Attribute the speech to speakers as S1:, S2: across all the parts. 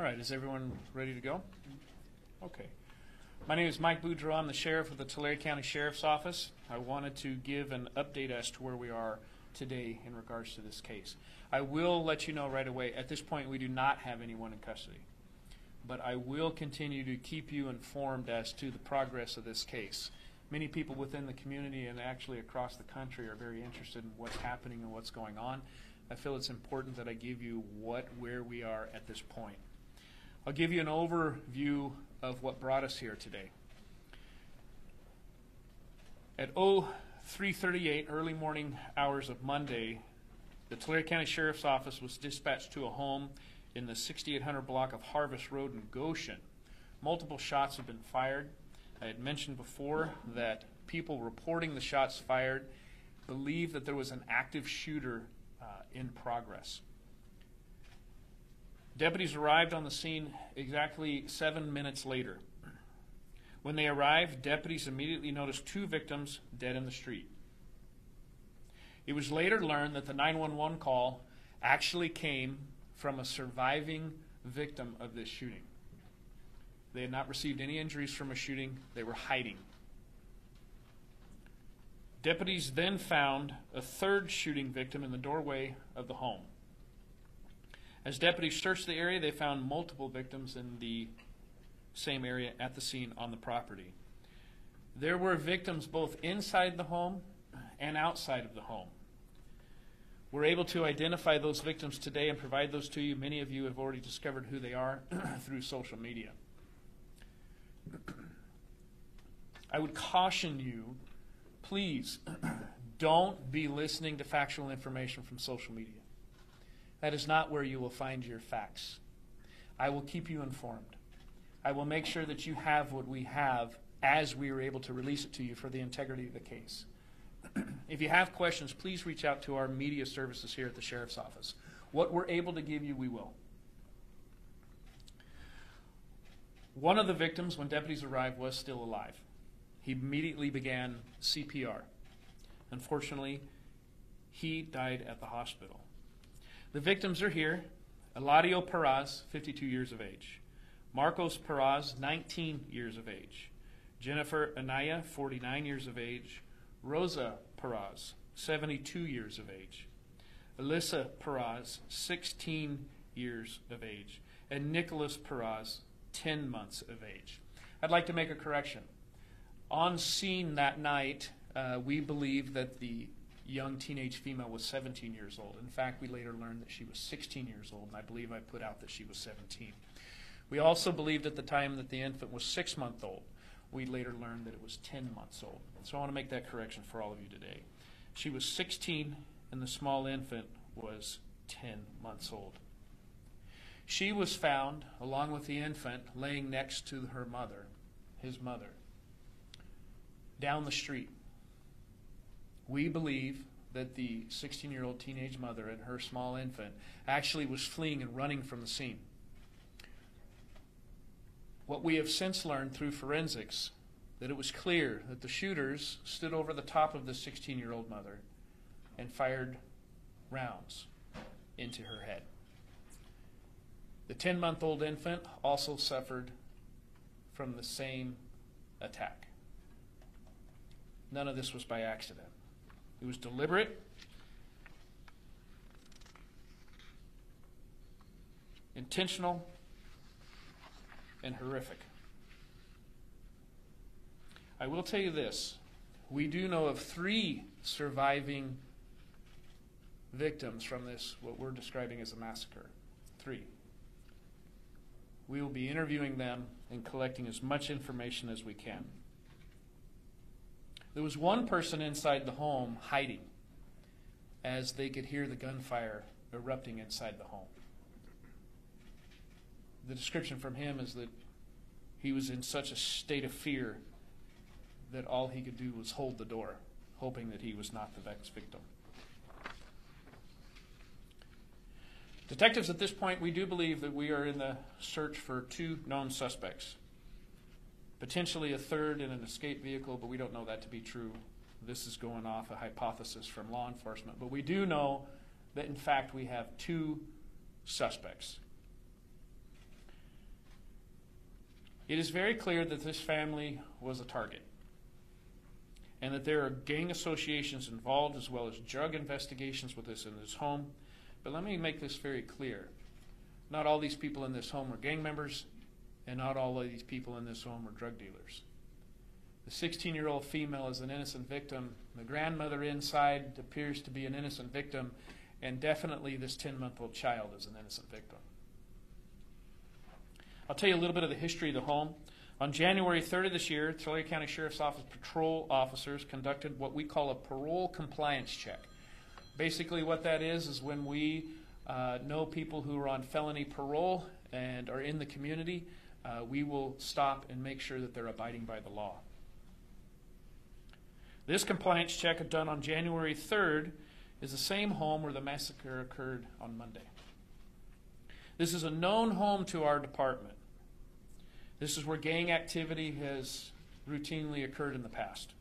S1: All right, is everyone ready to go? Okay. My name is Mike Boudreau. I'm the sheriff of the Tulare County Sheriff's Office. I wanted to give an update as to where we are today in regards to this case. I will let you know right away, at this point we do not have anyone in custody. But I will continue to keep you informed as to the progress of this case. Many people within the community and actually across the country are very interested in what's happening and what's going on. I feel it's important that I give you where we are at this point. I'll give you an overview of what brought us here today. At 03:38, early morning hours of Monday, the Tulare County Sheriff's Office was dispatched to a home in the 6800 block of Harvest Road in Goshen. Multiple shots have been fired. I had mentioned before that people reporting the shots fired believe that there was an active shooter in progress. Deputies arrived on the scene exactly 7 minutes later. When they arrived, deputies immediately noticed two victims dead in the street. It was later learned that the 911 call actually came from a surviving victim of this shooting. They had not received any injuries from a shooting. They were hiding. Deputies then found a third shooting victim in the doorway of the home. As deputies searched the area, they found multiple victims in the same area at the scene on the property. There were victims both inside the home and outside of the home. We're able to identify those victims today and provide those to you. Many of you have already discovered who they are through social media. I would caution you, please don't be listening to factual information from social media. That is not where you will find your facts. I will keep you informed. I will make sure that you have what we have as we are able to release it to you for the integrity of the case. If you have questions, please reach out to our media services here at the Sheriff's Office. What we're able to give you, we will. One of the victims, when deputies arrived, was still alive. He immediately began CPR. Unfortunately, he died at the hospital. The victims are here. Eladio Perez, 52 years of age. Marcos Perez, 19 years of age. Jennifer Anaya, 49 years of age. Rosa Perez, 72 years of age. Alyssa Perez, 16 years of age. And Nicholas Perez, 10 months of age. I'd like to make a correction. On scene that night, we believe that the young teenage female was 17 years old. In fact, we later learned that she was 16 years old, and I believe I put out that she was 17. We also believed at the time that the infant was 6 months old. We later learned that it was 10 months old. So I want to make that correction for all of you today. She was 16, and the small infant was 10 months old. She was found, along with the infant, laying next to her mother, his mother, down the street. We believe that the 16-year-old teenage mother and her small infant actually was fleeing and running from the scene. What we have since learned through forensics, that it was clear that the shooters stood over the top of the 16-year-old mother and fired rounds into her head. The 10-month-old infant also suffered from the same attack. None of this was by accident. It was deliberate, intentional, and horrific. I will tell you this. We do know of 3 surviving victims from this, what we're describing as a massacre. 3. We will be interviewing them and collecting as much information as we can. There was one person inside the home hiding as they could hear the gunfire erupting inside the home. The description from him is that he was in such a state of fear that all he could do was hold the door, hoping that he was not the next victim. Detectives, at this point, we do believe that we are in the search for 2 known suspects. Potentially a third in an escape vehicle, but we don't know that to be true. This is going off a hypothesis from law enforcement. But we do know that, in fact, we have 2 suspects. It is very clear that this family was a target and that there are gang associations involved as well as drug investigations with this in this home. But let me make this very clear. Not all these people in this home are gang members, and not all of these people in this home are drug dealers. The 16-year-old female is an innocent victim. The grandmother inside appears to be an innocent victim, and definitely this 10-month-old child is an innocent victim. I'll tell you a little bit of the history of the home. On January 3rd of this year, Tulare County Sheriff's Office patrol officers conducted what we call a parole compliance check. Basically what that is when we know people who are on felony parole and are in the community, we will stop and make sure that they're abiding by the law. This compliance check done on January 3rd is the same home where the massacre occurred on Monday. This is a known home to our department. This is where gang activity has routinely occurred in the past.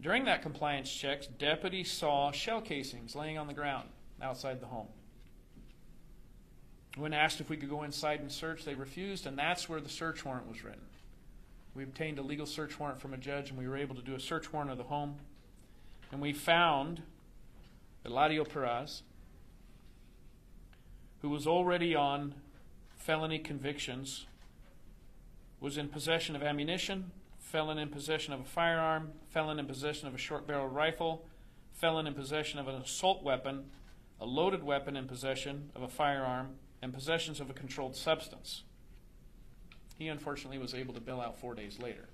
S1: During that compliance check, deputies saw shell casings laying on the ground outside the home. When asked if we could go inside and search, they refused, and that's where the search warrant was written. We obtained a legal search warrant from a judge, and we were able to do a search warrant of the home. And we found Eladio Perez, who was already on felony convictions, was in possession of ammunition, felon in possession of a firearm, felon in possession of a short-barreled rifle, felon in possession of an assault weapon, a loaded weapon in possession of a firearm, and possessions of a controlled substance. He unfortunately was able to bail out 4 days later.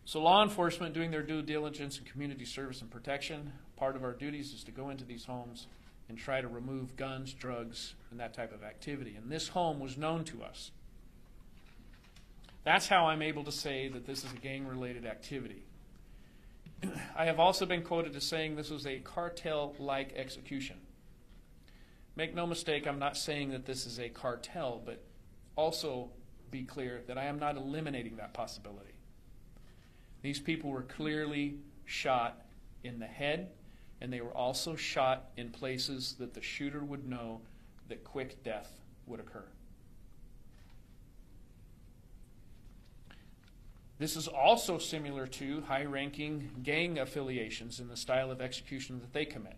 S1: So law enforcement, doing their due diligence in community service and protection, part of our duties is to go into these homes and try to remove guns, drugs, and that type of activity. And this home was known to us. That's how I'm able to say that this is a gang-related activity. I have also been quoted as saying this was a cartel-like execution. Make no mistake, I'm not saying that this is a cartel, but also be clear that I am not eliminating that possibility. These people were clearly shot in the head, and they were also shot in places that the shooter would know that quick death would occur. This is also similar to high-ranking gang affiliations in the style of execution that they commit.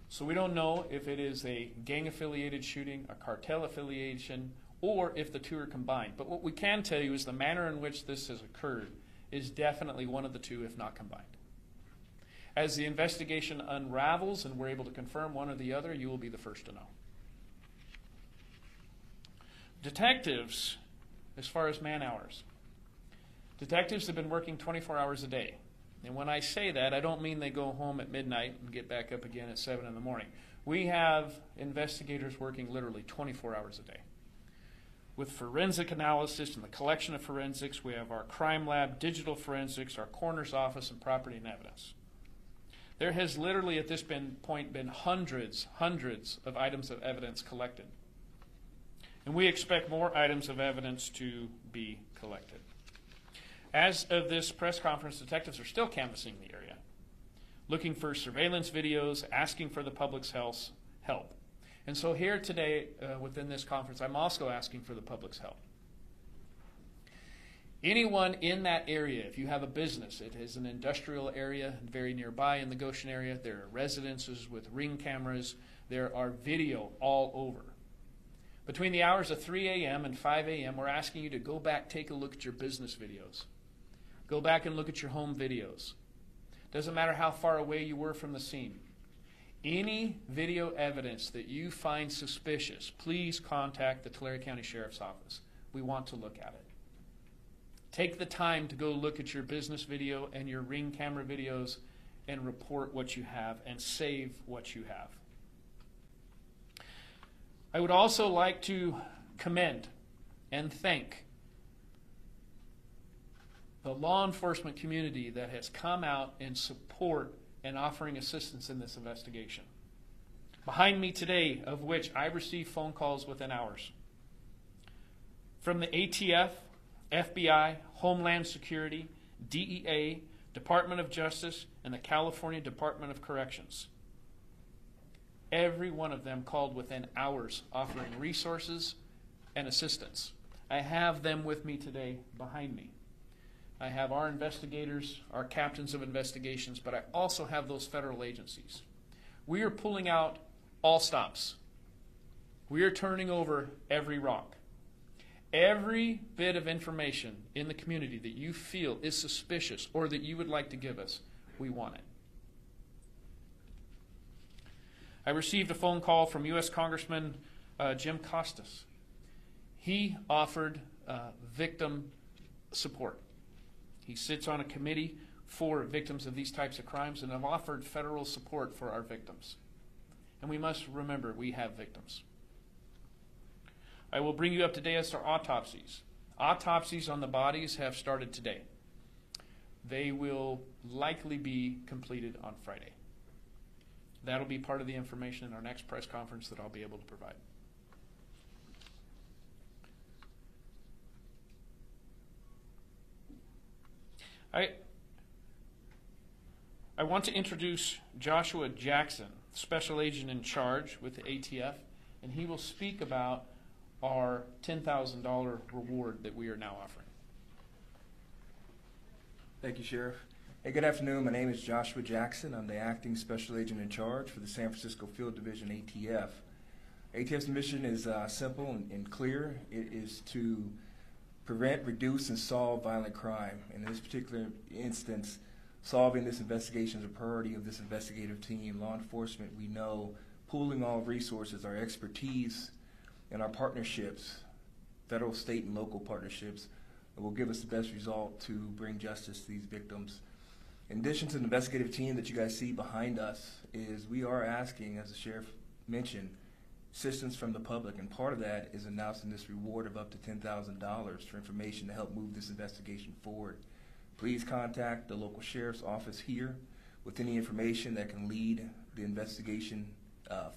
S1: So we don't know if it is a gang-affiliated shooting, a cartel affiliation, or if the two are combined. But what we can tell you is the manner in which this has occurred is definitely one of the two, if not combined. As the investigation unravels and we're able to confirm one or the other, you will be the first to know. Detectives, as far as man hours, detectives have been working 24 hours a day. And when I say that, I don't mean they go home at midnight and get back up again at 7 in the morning. We have investigators working literally 24 hours a day. With forensic analysis and the collection of forensics, we have our crime lab, digital forensics, our coroner's office, and property and evidence. There has literally at this point been hundreds of items of evidence collected. And we expect more items of evidence to be collected. As of this press conference, detectives are still canvassing the area, looking for surveillance videos, asking for the public's help. And so here today, within this conference, I'm also asking for the public's help. Anyone in that area, if you have a business, it is an industrial area very nearby in the Goshen area, there are residences with ring cameras, there are video all over. Between the hours of 3 a.m. and 5 a.m., we're asking you to go back, take a look at your business videos. Go back and look at your home videos. Doesn't matter how far away you were from the scene. Any video evidence that you find suspicious, please contact the Tulare County Sheriff's Office. We want to look at it. Take the time to go look at your business video and your ring camera videos and report what you have and save what you have. I would also like to commend and thank the law enforcement community that has come out in support and offering assistance in this investigation. Behind me today, of which I received phone calls within hours, from the ATF, FBI, Homeland Security, DEA, Department of Justice, and the California Department of Corrections. Every one of them called within hours, offering resources and assistance. I have them with me today behind me. I have our investigators, our captains of investigations, but I also have those federal agencies. We are pulling out all stops. We are turning over every rock. Every bit of information in the community that you feel is suspicious or that you would like to give us, we want it. I received a phone call from U.S. Congressman Jim Costas. He offered victim support. He sits on a committee for victims of these types of crimes and have offered federal support for our victims. And we must remember we have victims. I will bring you up to date as to autopsies. Autopsies on the bodies have started today. They will likely be completed on Friday. That'll be part of the information in our next press conference that I'll be able to provide. I want to introduce Joshua Jackson, Special Agent in charge with the ATF, and he will speak about our $10,000 reward that we are now offering.
S2: Thank you, Sheriff. Hey, good afternoon. My name is Joshua Jackson. I'm the Acting Special Agent in charge for the San Francisco Field Division ATF. ATF's mission is simple and clear. It is to prevent, reduce, and solve violent crime. In this particular instance, solving this investigation is a priority of this investigative team. Law enforcement, we know, pooling all resources, our expertise, and our partnerships, federal, state, and local partnerships, will give us the best result to bring justice to these victims. In addition to the investigative team that you guys see behind us, is we are asking, as the Sheriff mentioned, assistance from the public, and part of that is announcing this reward of up to $10,000 for information to help move this investigation forward. Please contact the local Sheriff's office here with any information that can lead the investigation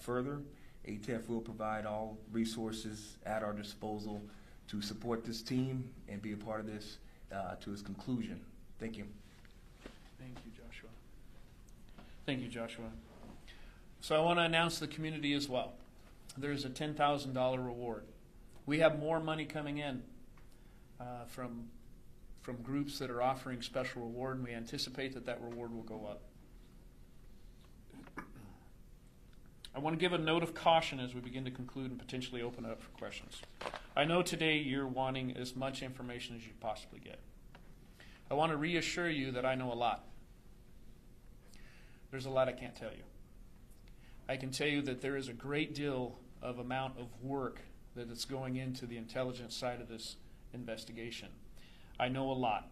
S2: further. ATF will provide all resources at our disposal to support this team and be a part of this to its conclusion. Thank you.
S1: Thank you, Joshua. Thank you, Joshua. So I want to announce the community as well. There's a $10,000 reward. We have more money coming in from groups that are offering special reward, and we anticipate that that reward will go up. I want to give a note of caution as we begin to conclude and potentially open it up for questions. I know today you're wanting as much information as you possibly get. I want to reassure you that I know a lot. There's a lot I can't tell you. I can tell you that there is a great deal of amount of work that is going into the intelligence side of this investigation. I know a lot,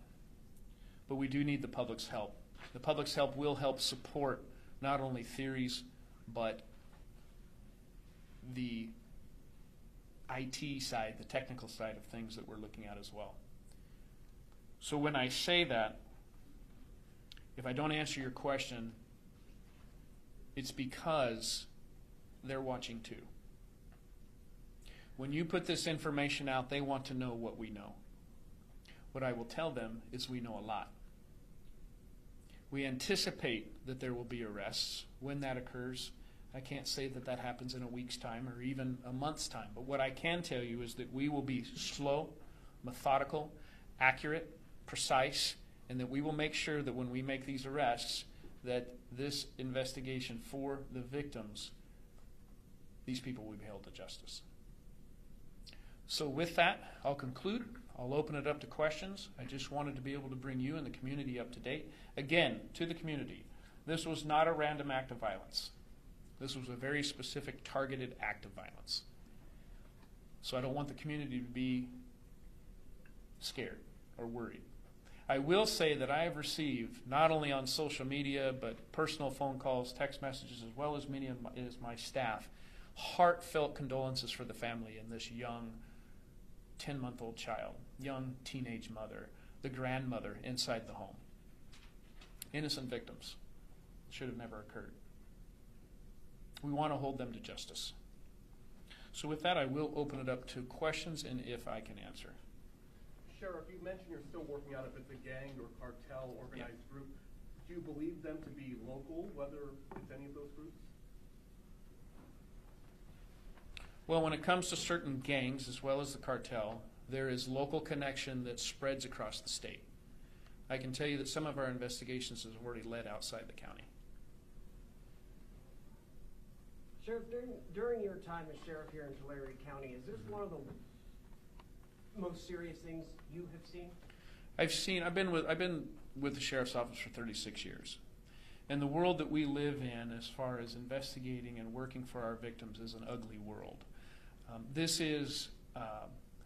S1: but we do need the public's help. The public's help will help support not only theories, but the IT side, the technical side of things that we're looking at as well. So when I say that, if I don't answer your question, it's because they're watching too. When you put this information out, they want to know what we know. What I will tell them is we know a lot. We anticipate that there will be arrests. When that occurs, I can't say that that happens in a week's time or even a month's time. But what I can tell you is that we will be slow, methodical, accurate, precise, and that we will make sure that when we make these arrests, that this investigation for the victims, these people will be held to justice. So with that, I'll conclude. I'll open it up to questions. I just wanted to be able to bring you and the community up to date. Again, to the community, this was not a random act of violence. This was a very specific, targeted act of violence. So I don't want the community to be scared or worried. I will say that I have received, not only on social media, but personal phone calls, text messages, as well as many of my staff, heartfelt condolences for the family and this young 10-month-old child, young teenage mother, the grandmother inside the home. Innocent victims. Should have never occurred. We want to hold them to justice. So with that, I will open it up to questions, and if I can answer.
S3: Sheriff, you mentioned you're still working out if it's a gang or cartel organized group. Do you believe them to be local, whether it's any of those groups?
S1: Well, when it comes to certain gangs as well as the cartel, there is local connection that spreads across the state. I can tell you that some of our investigations have already led outside the county.
S4: Sheriff, during your time as sheriff here in Tulare County, is this one of the most serious things you have seen?
S1: I've been with the sheriff's office for 36 years. And the world that we live in as far as investigating and working for our victims is an ugly world. This is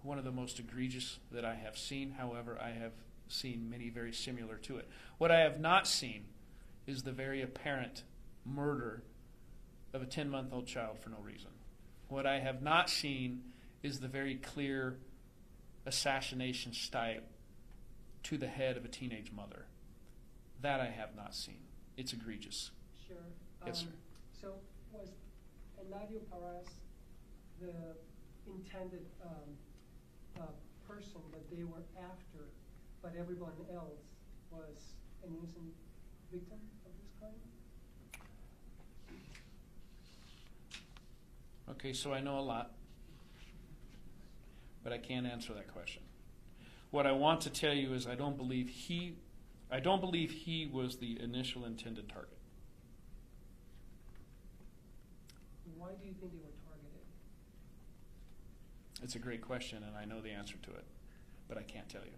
S1: one of the most egregious that I have seen. However, I have seen many very similar to it. What I have not seen is the very apparent murder of a 10-month-old child for no reason. What I have not seen is the very clear assassination style to the head of a teenage mother. That I have not seen. It's egregious.
S5: Sure.
S1: Yes, sir.
S5: So was Eladio Perez the intended person that they were after, but everyone else was an innocent victim of this crime?
S1: Okay, so I know a lot, but I can't answer that question. What I want to tell you is I don't believe he was the initial intended target.
S5: Why do you think they were targeted?
S1: It's a great question, and I know the answer to it, but I can't tell you.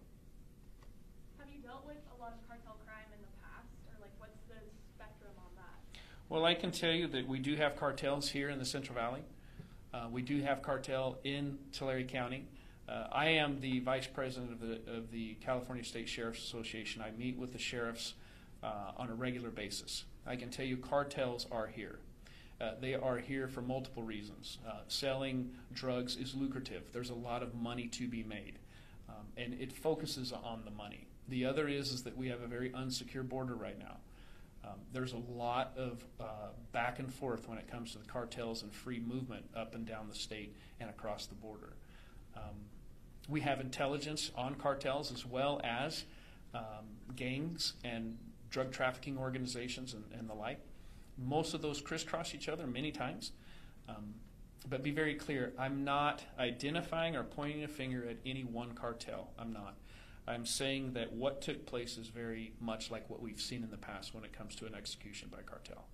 S6: Have you dealt with a lot of cartel crime in the past, or like what's the spectrum on that?
S1: Well, I can tell you that we do have cartels here in the Central Valley. We do have cartel in Tulare County. I am the vice president of the California State Sheriff's Association. I meet with the sheriffs on a regular basis. I can tell you cartels are here. They are here for multiple reasons. Selling drugs is lucrative. There's a lot of money to be made, and it focuses on the money. The other is that we have a very unsecure border right now. There's a lot of back and forth when it comes to the cartels and free movement up and down the state and across the border. We have intelligence on cartels as well as gangs and drug trafficking organizations and the like. Most of those crisscross each other many times. But be very clear, I'm not identifying or pointing a finger at any one cartel. I'm not. I'm saying that what took place is very much like what we've seen in the past when it comes to an execution by cartel.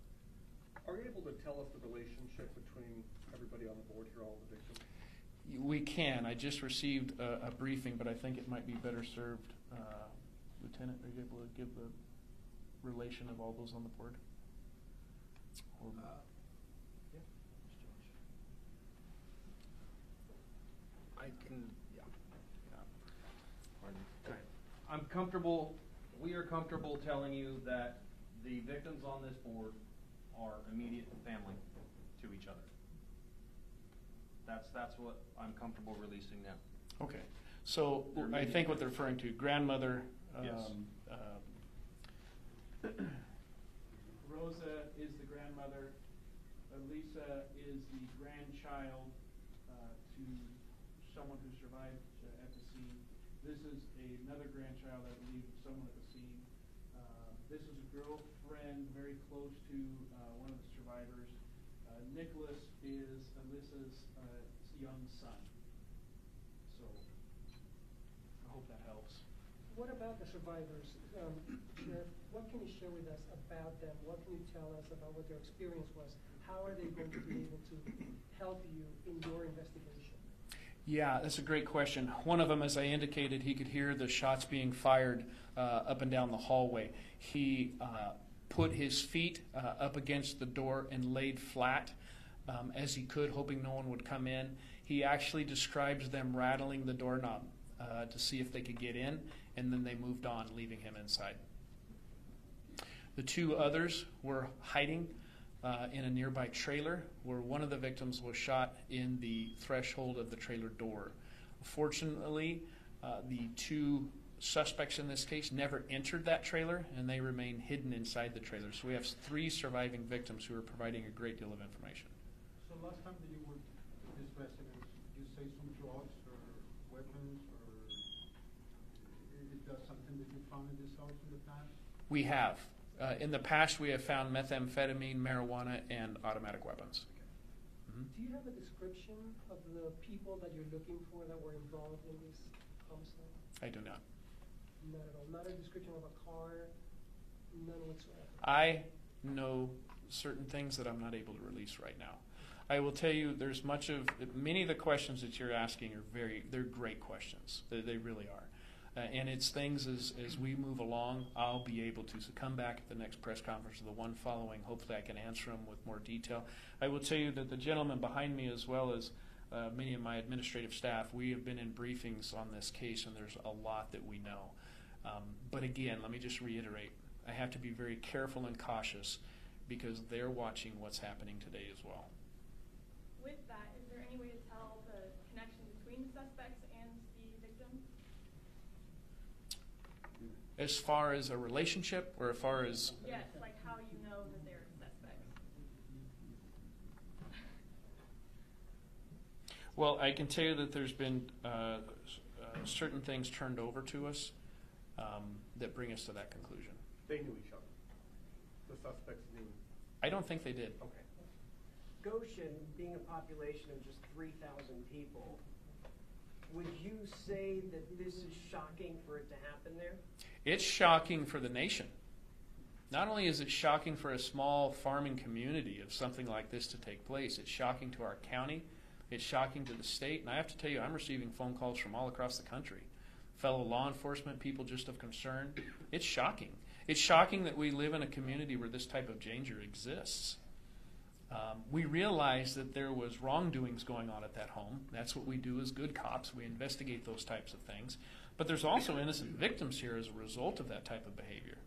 S3: Are you able to tell us the relationship between everybody on the board here, all the victims?
S1: We can. I just received a briefing, but I think it might be better served. Lieutenant, are you able to give the relation of all those on the board?
S2: Yeah. I can, yeah. Pardon.
S7: I'm comfortable, we are comfortable telling you that the victims on this board are immediate family to each other. That's what I'm comfortable releasing now.
S1: Okay. So I think what they're referring to, grandmother.
S7: Yes.
S1: Rosa is the grandmother. Lisa is the grandchild to someone who survived at the scene. This is another grandchild, I believe, of someone at the scene. This is a girlfriend very close to one of the survivors. Nicholas is Alyssa's young son. So I hope that helps.
S5: What about the survivors? Sheriff, what can you share with us about them? What can you tell us about what their experience was? How are they going to be able to help you in your investigation?
S1: Yeah, that's a great question. One of them, as I indicated, he could hear the shots being fired up and down the hallway. He put his feet up against the door and laid flat as he could, hoping no one would come in. He actually describes them rattling the doorknob to see if they could get in, and then they moved on, leaving him inside. The two others were hiding in a nearby trailer where one of the victims was shot in the threshold of the trailer door. Fortunately, the two suspects in this case never entered that trailer, and they remain hidden inside the trailer. So we have 3 surviving victims who are providing a great deal of information.
S8: So last time that you were in this residence, did you say some drugs or weapons, or is that something that you found in this house in the past?
S1: We have. In the past, we have found methamphetamine, marijuana, and automatic weapons.
S5: Do you have a description of the people that you're looking for that were involved in this homicide?
S1: I do not.
S5: Not at all. Not a description of a car. None whatsoever.
S1: I know certain things that I'm not able to release right now. I will tell you, there's many of the questions that you're asking they're great questions. They really are. And it's things as we move along, I'll be able to come back at the next press conference or the one following. Hopefully I can answer them with more detail. I will tell you that the gentleman behind me, as well as many of my administrative staff, we have been in briefings on this case, and there's a lot that we know. But again, let me just reiterate, I have to be very careful and cautious because they're watching what's happening today as well.
S6: With that, is there any way to tell the connection between the suspects and the victim?
S1: As far as a relationship, or as far as...
S6: Yes, like how you know that they're suspects.
S1: Well, I can tell you that there's been certain things turned over to us that bring us to that conclusion.
S3: They knew each other. The suspects knew.
S1: I don't think they did.
S3: Okay.
S4: Goshen, being a population of just 3,000 people, would you say that this is shocking for it to happen there?
S1: It's shocking for the nation. Not only is it shocking for a small farming community of something like this to take place, it's shocking to our county, it's shocking to the state, and I have to tell you, I'm receiving phone calls from all across the country. Fellow law enforcement, people just of concern. It's shocking. It's shocking that we live in a community where this type of danger exists. We realize that there was wrongdoings going on at that home. That's what we do as good cops. We investigate those types of things. But there's also innocent victims here as a result of that type of behavior.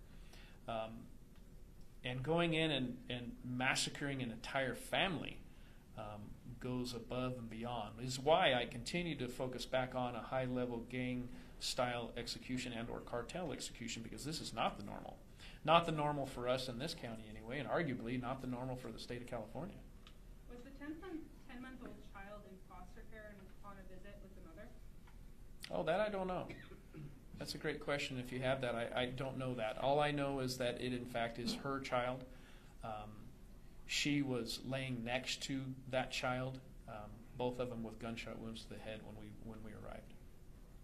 S1: And going in and massacring an entire family goes above and beyond. This is why I continue to focus back on a high-level gang-style execution and or cartel execution, because this is not the normal. Not the normal for us in this county anyway, and arguably not the normal for the state of California.
S9: Was the 10-month-old child in foster care and on a visit with the mother?
S1: Oh, that I don't know. That's a great question. If you have that, I don't know that. All I know is that it, in fact, is her child. She was laying next to that child, both of them with gunshot wounds to the head when we arrived.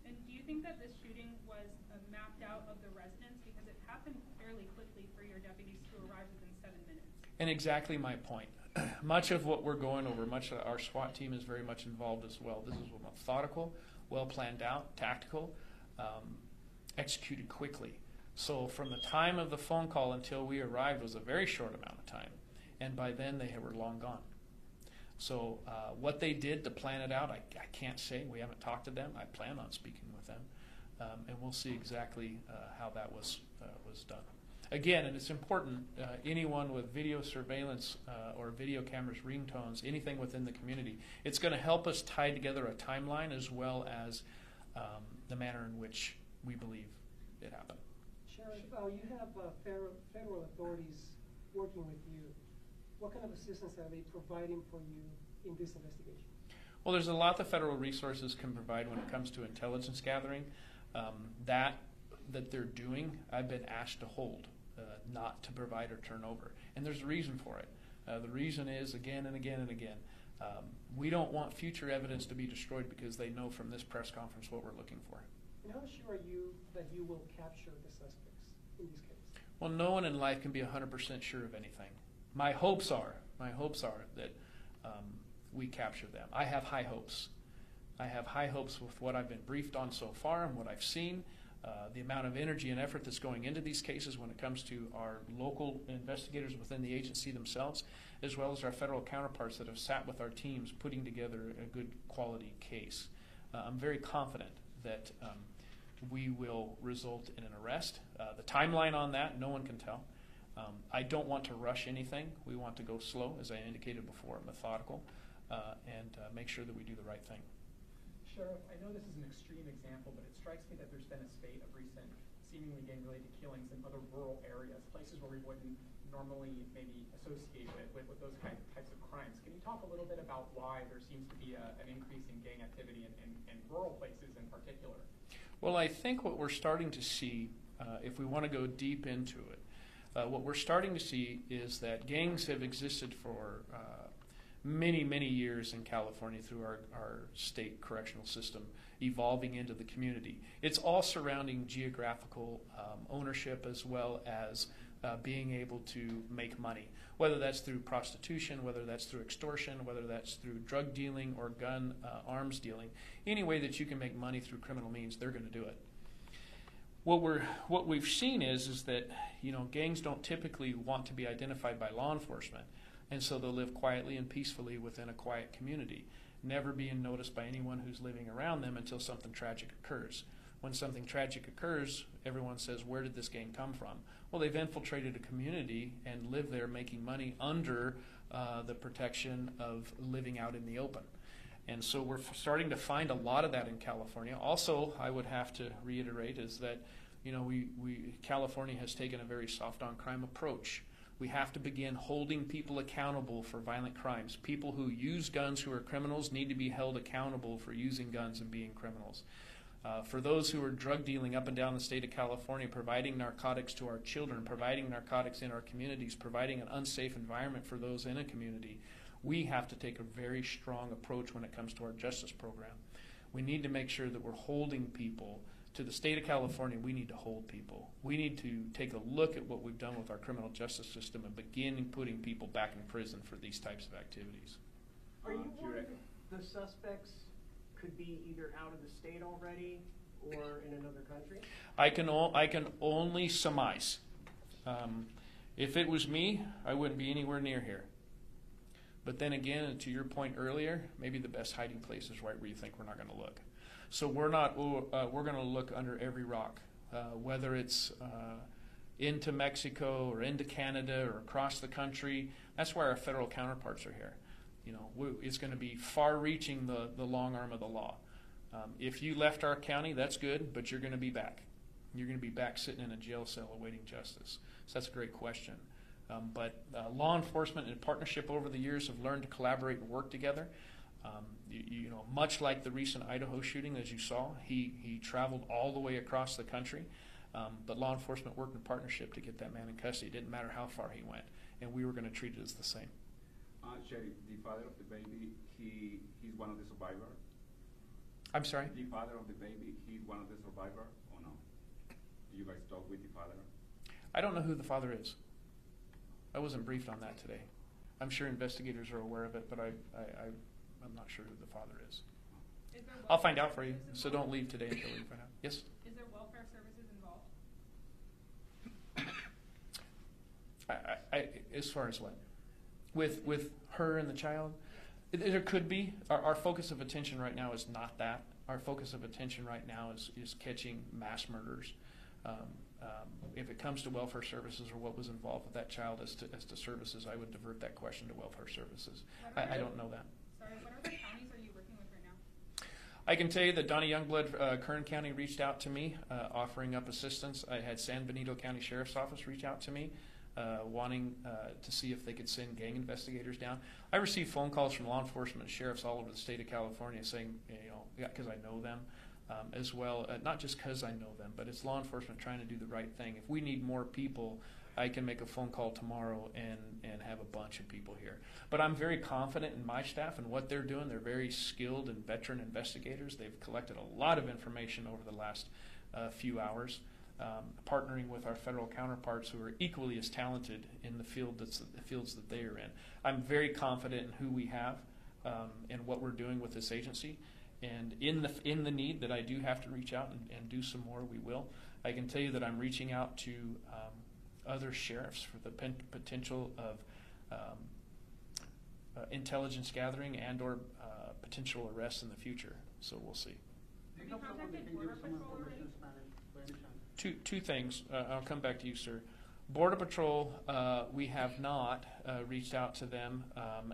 S9: And do you think that this shooting was mapped out of the residents? Because it happened fairly quickly for your deputies to arrive within 7 minutes.
S1: And exactly my point. Much of what we're going over, much of our SWAT team is very much involved as well. This is methodical, well planned out, tactical, executed quickly. So from the time of the phone call until we arrived was a very short amount of time. And by then they were long gone. So what they did to plan it out, I can't say. We haven't talked to them. I plan on speaking with them. And we'll see exactly how that was done. Again, and it's important, anyone with video surveillance or video cameras, ringtones, anything within the community, it's going to help us tie together a timeline as well as the manner in which we believe it happened.
S5: Sheriff, you have federal authorities working with you. What kind of assistance are they providing for you in this investigation?
S1: Well, there's a lot the federal resources can provide when it comes to intelligence gathering. That they're doing, I've been asked to hold, not to provide or turn over. And there's a reason for it. The reason is, again and again and again, we don't want future evidence to be destroyed because they know from this press conference what we're looking for.
S5: And how sure are you that you will capture the suspects in this case?
S1: Well, no one in life can be 100% sure of anything. My hopes are that we capture them. I have high hopes. I have high hopes with what I've been briefed on so far and what I've seen, the amount of energy and effort that's going into these cases when it comes to our local investigators within the agency themselves, as well as our federal counterparts that have sat with our teams putting together a good quality case. I'm very confident that we will result in an arrest. The timeline on that, no one can tell. I don't want to rush anything. We want to go slow, as I indicated before, methodical, and make sure that we do the right thing.
S10: Sheriff, I know this is an extreme example, but it strikes me that there's been a spate of recent seemingly gang-related killings in other rural areas, places where we wouldn't normally maybe associate with those types of crimes. Can you talk a little bit about why there seems to be an increase in gang activity in rural places in particular?
S1: Well, I think what we're starting to see, if we want to go deep into it, what we're starting to see is that gangs have existed for many, many years in California through our state correctional system, evolving into the community. It's all surrounding geographical ownership as well as being able to make money, whether that's through prostitution, whether that's through extortion, whether that's through drug dealing or gun arms dealing. Any way that you can make money through criminal means, they're going to do it. What we've seen is that, you know, gangs don't typically want to be identified by law enforcement, and so they'll live quietly and peacefully within a quiet community, never being noticed by anyone who's living around them until something tragic occurs. When something tragic occurs, everyone says, where did this gang come from? Well, they've infiltrated a community and live there making money under the protection of living out in the open. And so we're starting to find a lot of that in California. Also, I would have to reiterate is that, you know, California has taken a very soft on crime approach. We have to begin holding people accountable for violent crimes. People who use guns who are criminals need to be held accountable for using guns and being criminals. For those who are drug dealing up and down the state of California, providing narcotics to our children, providing narcotics in our communities, providing an unsafe environment for those in a community, we have to take a very strong approach when it comes to our justice program. We need to make sure that we're holding people. To the state of California, we need to hold people. We need to take a look at what we've done with our criminal justice system and begin putting people back in prison for these types of activities.
S4: Are you worried the suspects could be either out of the state already or in another country?
S1: I can only surmise. If it was me, I wouldn't be anywhere near here. But then again, to your point earlier, maybe the best hiding place is right where you think we're not going to look. So we're going to look under every rock, whether it's into Mexico or into Canada or across the country. That's why our federal counterparts are here. You know, it's going to be far-reaching the long arm of the law. If you left our county, that's good, but you're going to be back. You're going to be back sitting in a jail cell awaiting justice. So that's a great question. But law enforcement and partnership over the years have learned to collaborate and work together. You know, much like the recent Idaho shooting, as you saw, he traveled all the way across the country, but law enforcement worked in partnership to get that man in custody. It didn't matter how far he went, and we were going to treat it as the same.
S11: Sheriff, the father of the baby, he's one of the survivors?
S1: I'm sorry?
S11: The father of the baby, he's one of the survivors or no? Do you guys talk with the father?
S1: I don't know who the father is. I wasn't briefed on that today. I'm sure investigators are aware of it, but I'm not sure who the father is. I'll find out for you, so don't leave today until you find out. Yes?
S9: Is there welfare services involved?
S1: As far as what? With her and the child? There could be. Our focus of attention right now is not that. Our focus of attention right now is catching mass murders. If it comes to welfare services or what was involved with that child as to services, I would divert that question to welfare services. I don't know that.
S9: Sorry, what other counties are you working with right now?
S1: I can tell you that Donnie Youngblood, Kern County, reached out to me, offering up assistance. I had San Benito County Sheriff's Office reach out to me, wanting to see if they could send gang investigators down. I received phone calls from law enforcement and sheriffs all over the state of California saying, you know, because I know them, as well, not just because I know them, but it's law enforcement trying to do the right thing. If we need more people, I can make a phone call tomorrow and have a bunch of people here. But I'm very confident in my staff and what they're doing. They're very skilled and veteran investigators. They've collected a lot of information over the last few hours, partnering with our federal counterparts who are equally as talented in the fields that they are in. I'm very confident in who we have and what we're doing with this agency. And in the need that I do have to reach out and do some more, we will. I can tell you that I'm reaching out to other sheriffs for the potential of intelligence gathering and or potential arrests in the future. So we'll see.
S9: Have you contacted Border Patrol already?
S1: Two things. I'll come back to you, sir. Border Patrol, we have not reached out to them,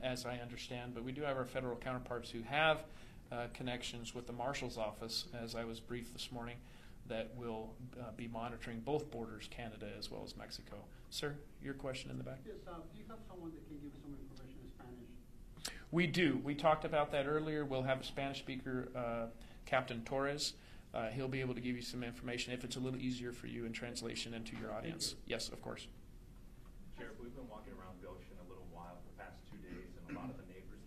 S1: as I understand, but we do have our federal counterparts who have connections with the Marshal's Office, as I was briefed this morning, that will be monitoring both borders, Canada as well as Mexico. Sir, your question in the back?
S8: Yes, do you have someone that can give some information in Spanish?
S1: We do. We talked about that earlier. We'll have a Spanish speaker, Captain Torres. He'll be able to give you some information if it's a little easier for you in translation into your audience. Yes, of course.
S12: Sheriff, we've been walking around Goshen a little while the past 2 days, and a lot of the neighbors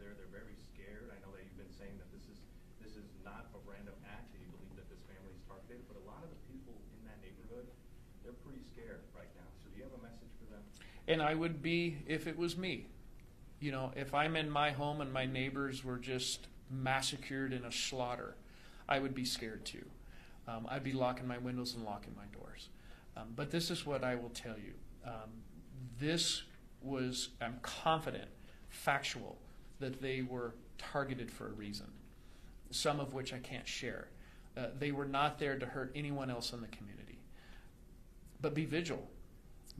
S12: random act that you believe that this family is targeted, but a lot of the people in that neighborhood, they're pretty scared right now. So do you have a message for them?
S1: And I would be, if it was me, you know, if I'm in my home and my neighbors were just massacred in a slaughter, I would be scared too. I'd be locking my windows and locking my doors. But this is what I will tell you. This was, I'm confident, factual, that they were targeted for a reason, some of which I can't share. They were not there to hurt anyone else in the community. But be vigilant.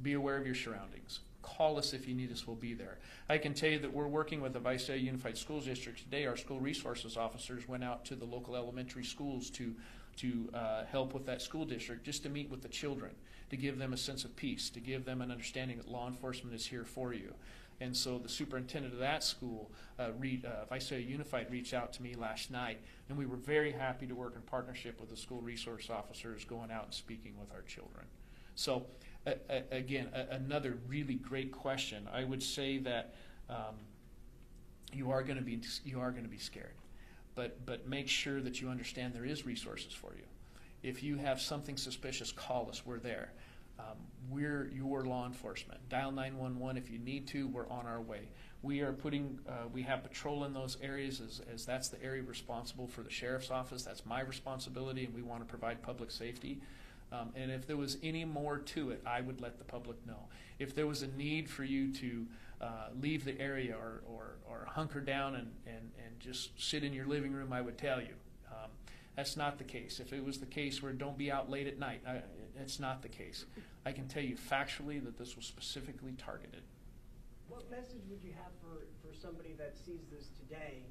S1: Be aware of your surroundings. Call us if you need us, we'll be there. I can tell you that we're working with the Visalia Unified School District today. Our school resources officers went out to the local elementary schools to help with that school district, just to meet with the children, to give them a sense of peace, to give them an understanding that law enforcement is here for you. And so the superintendent of that school, Visalia Unified, reached out to me last night, and we were very happy to work in partnership with the school resource officers going out and speaking with our children. So again, another really great question. I would say that you are going to be scared, but make sure that you understand there is resources for you. If you have something suspicious, call us. We're there. We're your law enforcement. Dial 911 if you need to. We're on our way. We are we have patrol in those areas as that's the area responsible for the sheriff's office. That's my responsibility, and we want to provide public safety. And if there was any more to it, I would let the public know. If there was a need for you to leave the area or hunker down and just sit in your living room, I would tell you. That's not the case. If it was the case where don't be out late at night, it's not the case. I can tell you factually that this was specifically targeted.
S4: What message would you have for somebody that sees this today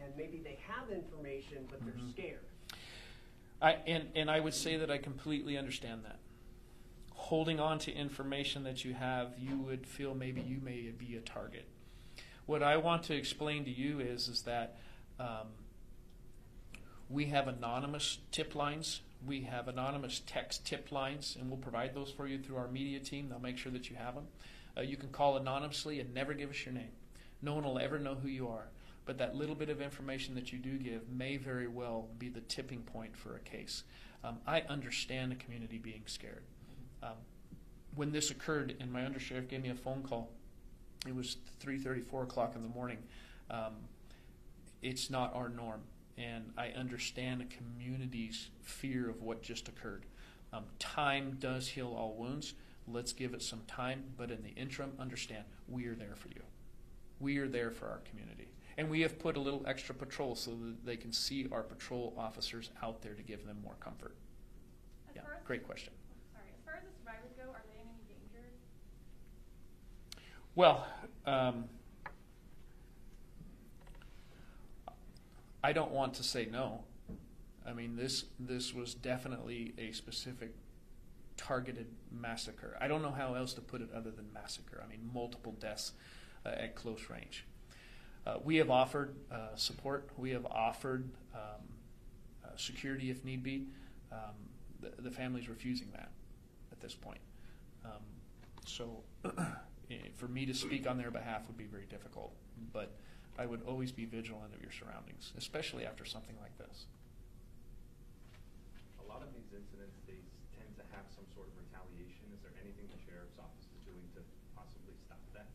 S4: and maybe they have information but they're scared?
S1: And I would say that I completely understand that. Holding on to information that you have, you would feel maybe you may be a target. What I want to explain to you is that we have anonymous tip lines. We have anonymous text tip lines, and we'll provide those for you through our media team. They'll make sure that you have them. You can call anonymously and never give us your name. No one will ever know who you are. But that little bit of information that you do give may very well be the tipping point for a case. I understand the community being scared. When this occurred, and my undersheriff gave me a phone call, it was 3:30, 4 o'clock in the morning. It's not our norm, and I understand the community's fear of what just occurred. Time does heal all wounds. Let's give it some time, but in the interim, understand, we are there for you. We are there for our community. And we have put a little extra patrol so that they can see our patrol officers out there to give them more comfort. Yeah, great question.
S6: Sorry, as far as the survivors go, are they in any danger?
S1: Well, I don't want to say no. I mean, this was definitely a specific targeted massacre. I don't know how else to put it other than massacre. I mean, multiple deaths at close range. We have offered support. We have offered security if need be. The family's refusing that at this point. So for me to speak on their behalf would be very difficult. But I would always be vigilant of your surroundings, especially after something like this.
S12: A lot of these incidents, they tend to have some sort of retaliation. Is there anything the sheriff's office is doing to possibly stop that?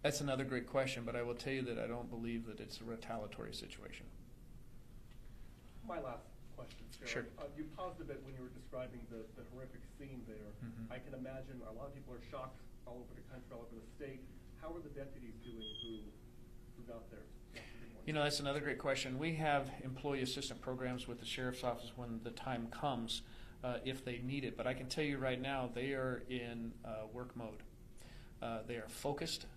S1: That's another great question, but I will tell you that I don't believe that it's a retaliatory situation.
S3: My last question, Sheriff.
S1: Sure.
S3: You paused a bit when you were describing the horrific scene there. I can imagine a lot of people are shocked all over the country, all over the state. How are the deputies doing who got there?
S1: You know, that's another great question. We have employee assistant programs with the sheriff's office when the time comes, if they need it. But I can tell you right now, they are in work mode. They are focused.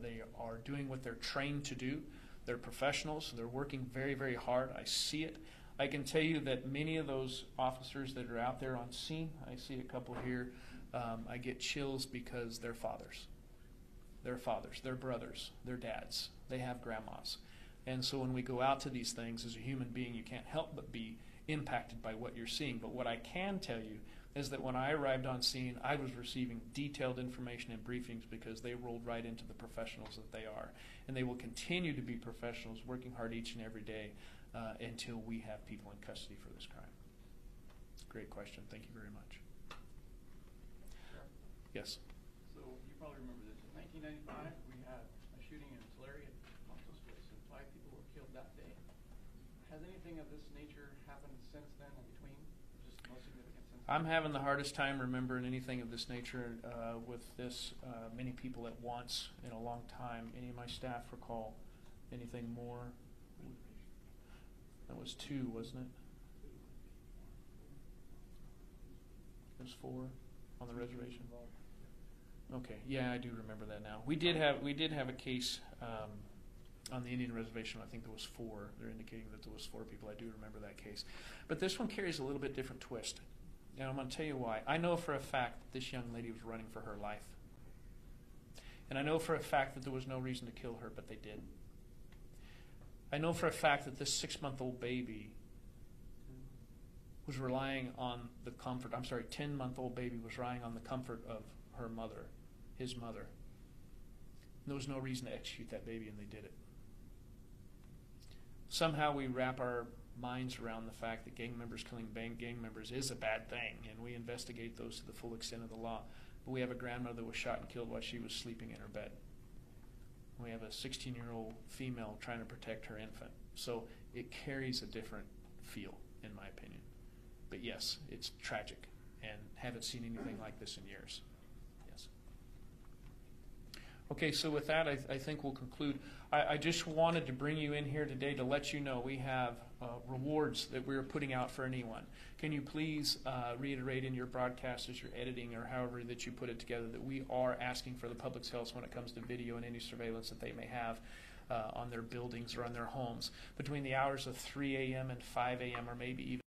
S1: They are doing what they're trained to do. They're professionals. They're working very, very hard. I see it. I can tell you that many of those officers that are out there on scene, I see a couple here, I get chills because they're fathers. They're fathers, they're brothers, they're dads, they have grandmas. And so when we go out to these things as a human being, you can't help but be impacted by what you're seeing. But what I can tell you is that when I arrived on scene, I was receiving detailed information and briefings because they rolled right into the professionals that they are. And they will continue to be professionals, working hard each and every day. until we have people in custody for this crime. Great question. Thank you very much. Yes.
S13: So you probably remember this. In 1995, we had a shooting in Tulare at Monto's place, and 5 people were killed that day. Has anything of this nature happened since then in between? Just most significant since then?
S1: I'm having the hardest time remembering anything of this nature with this many people at once in a long time. Any of my staff recall anything more? That was 2, wasn't it? It was 4 on the reservation. Okay, yeah, I do remember that now. We did have a case on the Indian reservation. I think there was 4. They're indicating that there was 4 people. I do remember that case, but this one carries a little bit different twist, and I'm going to tell you why. I know for a fact that this young lady was running for her life, and I know for a fact that there was no reason to kill her, but they did. I know for a fact that this 6-month-old baby was relying on the comfort. 10-month-old baby was relying on the comfort of her mother, his mother. There was no reason to execute that baby, and they did it. Somehow we wrap our minds around the fact that gang members killing gang members is a bad thing, and we investigate those to the full extent of the law. But we have a grandmother that was shot and killed while she was sleeping in her bed. We have a 16-year-old female trying to protect her infant. So it carries a different feel, in my opinion. But yes, it's tragic, and haven't seen anything like this in years. Yes. Okay, so with that, I think we'll conclude. I just wanted to bring you in here today to let you know we have rewards that we're putting out for anyone. Can you please reiterate in your broadcast as you're editing or however that you put it together that we are asking for the public's help when it comes to video and any surveillance that they may have on their buildings or on their homes between the hours of 3 a.m. and 5 a.m. or maybe even